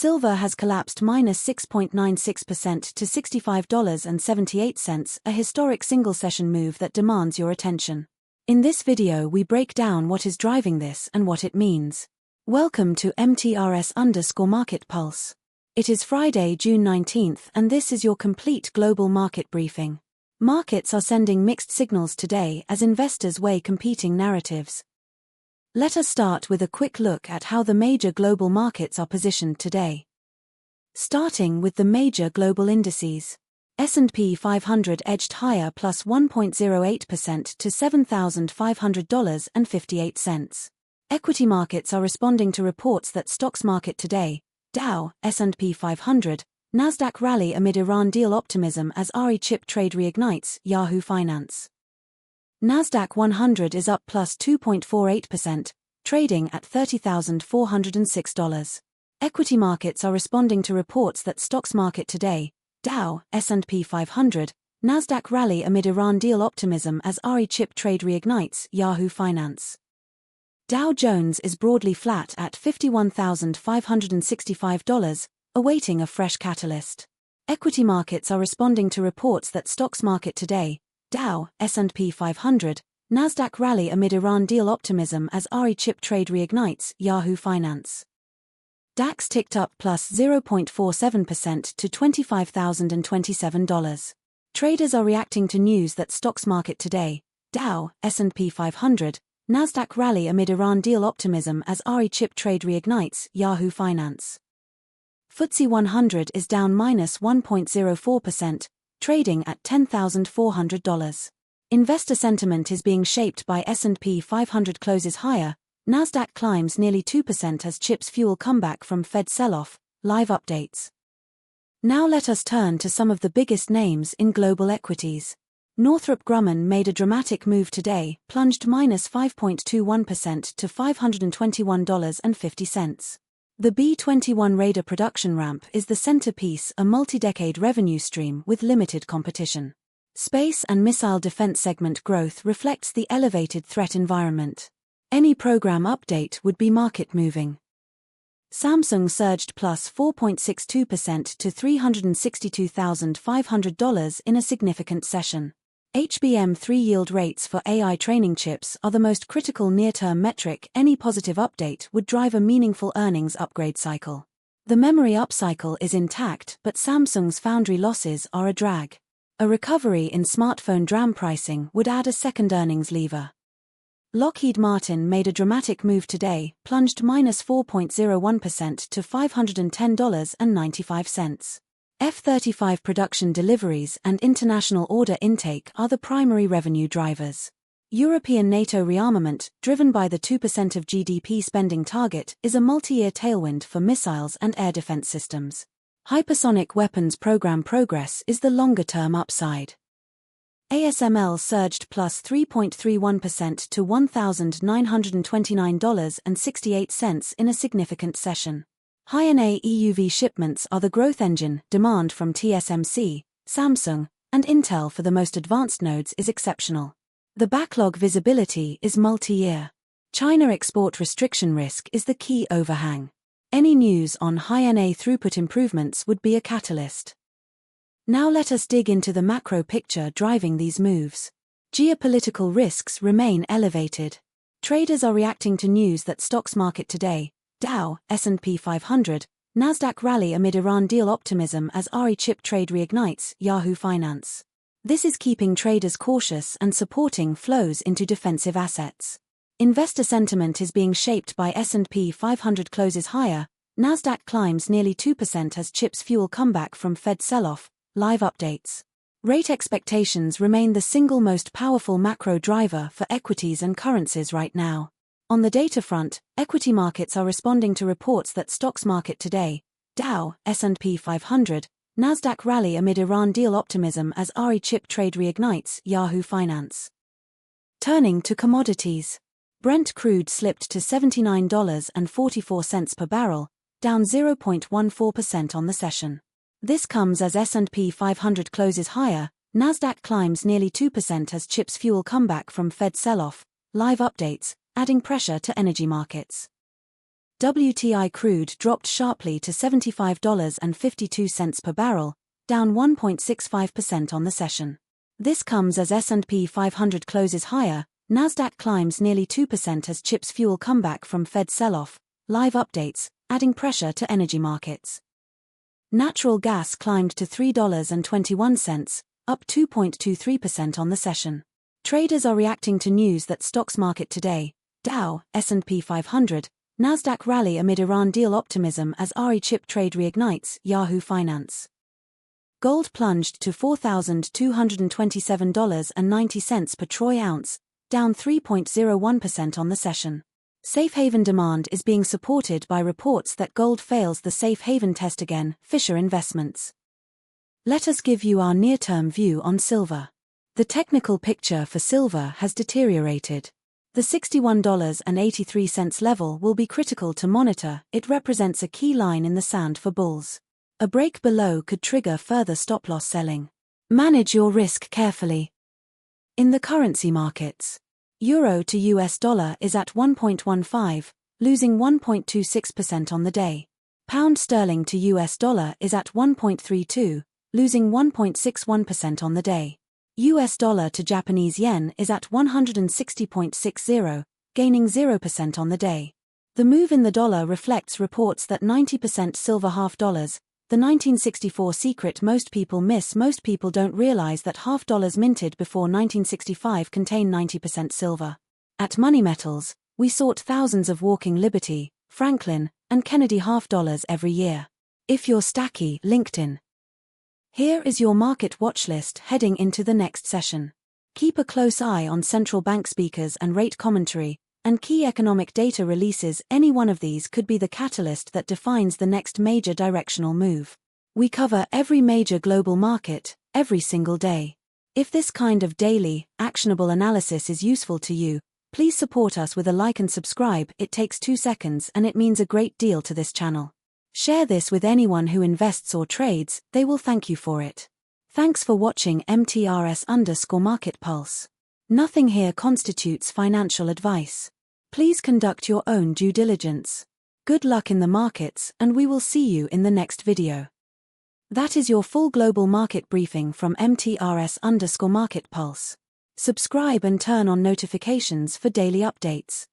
Silver has collapsed -6.96% to $65.78, a historic single-session move that demands your attention. In this video we break down what is driving this and what it means. Welcome to MTRS_Market Pulse. It is Friday, June 19th, and this is your complete global market briefing. Markets are sending mixed signals today as investors weigh competing narratives. Let us start with a quick look at how the major global markets are positioned today. Starting with the major global indices. S&P 500 edged higher plus 1.08% to $7,500.58. Equity markets are responding to reports that stocks market today. Dow, S&P 500, NASDAQ rally amid Iran deal optimism as RE chip trade reignites, Yahoo Finance. NASDAQ 100 is up plus 2.48%, trading at $30,406. Equity markets are responding to reports that stocks market today. Dow, S&P 500, NASDAQ rally amid Iran deal optimism as RE chip trade reignites, Yahoo Finance. Dow Jones is broadly flat at $51,565, awaiting a fresh catalyst. Equity markets are responding to reports that stocks market today. Dow, S&P 500, NASDAQ rally amid Iran deal optimism as RE chip trade reignites, Yahoo Finance. DAX ticked up plus 0.47% to $25,027. Traders are reacting to news that stocks market today. Dow, S&P 500, NASDAQ rally amid Iran deal optimism as RE chip trade reignites, Yahoo Finance. FTSE 100 is down minus 1.04%, trading at $10,400. Investor sentiment is being shaped by S&P 500 closes higher, NASDAQ climbs nearly 2% as chips fuel comeback from Fed sell-off. Live updates. Now let us turn to some of the biggest names in global equities. Northrop Grumman made a dramatic move today, plunged minus 5.21% to $521.50. The B-21 Raider production ramp is the centerpiece, a multi-decade revenue stream with limited competition. Space and missile defense segment growth reflects the elevated threat environment. Any program update would be market-moving. Samsung surged plus 4.62% to $362,500 in a significant session. HBM3 yield rates for AI training chips are the most critical near-term metric. Any positive update would drive a meaningful earnings upgrade cycle. The memory upcycle is intact, but Samsung's foundry losses are a drag. A recovery in smartphone DRAM pricing would add a second earnings lever. Lockheed Martin made a dramatic move today, plunged minus 4.01% to $510.95. F-35 production deliveries and international order intake are the primary revenue drivers. European NATO rearmament, driven by the 2% of GDP spending target, is a multi-year tailwind for missiles and air defense systems. Hypersonic weapons program progress is the longer-term upside. ASML surged plus 3.31% to $1,929.68 in a significant session. High-NA EUV shipments are the growth engine. Demand from TSMC, Samsung, and Intel for the most advanced nodes is exceptional. The backlog visibility is multi-year. China export restriction risk is the key overhang. Any news on high-NA throughput improvements would be a catalyst. Now let us dig into the macro picture driving these moves. Geopolitical risks remain elevated. Traders are reacting to news that stocks market today. Dow, S&P 500, NASDAQ rally amid Iran deal optimism as RE chip trade reignites, Yahoo Finance. This is keeping traders cautious and supporting flows into defensive assets. Investor sentiment is being shaped by S&P 500 closes higher, NASDAQ climbs nearly 2% as chips fuel comeback from Fed sell-off. Live updates. Rate expectations remain the single most powerful macro driver for equities and currencies right now. On the data front, equity markets are responding to reports that stocks market today. Dow, S&P 500, NASDAQ rally amid Iran deal optimism as RE chip trade reignites, Yahoo Finance. Turning to commodities. Brent crude slipped to $79.44 per barrel, down 0.14% on the session. This comes as S&P 500 closes higher, NASDAQ climbs nearly 2% as chips fuel comeback from Fed sell-off. Live updates, adding pressure to energy markets. WTI crude dropped sharply to $75.52 per barrel, down 1.65% on the session. This comes as S&P 500 closes higher, NASDAQ climbs nearly 2% as chips fuel comeback from Fed sell-off, live updates, adding pressure to energy markets. Natural gas climbed to $3.21, up 2.23% on the session. Traders are reacting to news that stocks market today, Dow, S&P 500, NASDAQ rally amid Iran deal optimism as RE chip trade reignites, Yahoo Finance. Gold plunged to $4,227.90 per troy ounce, down 3.01% on the session. Safe haven demand is being supported by reports that gold fails the safe haven test again, Fisher Investments. Let us give you our near-term view on silver. The technical picture for silver has deteriorated. The $61.83 level will be critical to monitor. It represents a key line in the sand for bulls. A break below could trigger further stop-loss selling. Manage your risk carefully. In the currency markets, euro to US dollar is at 1.15, losing 1.26% on the day. Pound sterling to US dollar is at 1.32, losing 1.61% on the day. US dollar to Japanese yen is at 160.60, gaining 0% on the day. The move in the dollar reflects reports that 90% silver half dollars, the 1964 secret most people miss. Most people don't realize that half dollars minted before 1965 contain 90% silver. At Money Metals, we sort thousands of Walking Liberty, Franklin, and Kennedy half dollars every year. If you're stacky, LinkedIn. Here is your market watch list heading into the next session. Keep a close eye on central bank speakers and rate commentary, and key economic data releases. Any one of these could be the catalyst that defines the next major directional move. We cover every major global market, every single day. If this kind of daily, actionable analysis is useful to you, please support us with a like and subscribe. It takes 2 seconds and it means a great deal to this channel. Share this with anyone who invests or trades, they will thank you for it. Thanks for watching MTRS_Market Pulse. Nothing here constitutes financial advice. Please conduct your own due diligence. Good luck in the markets, and we will see you in the next video. That is your full global market briefing from MTRS_Market Pulse. Subscribe and turn on notifications for daily updates.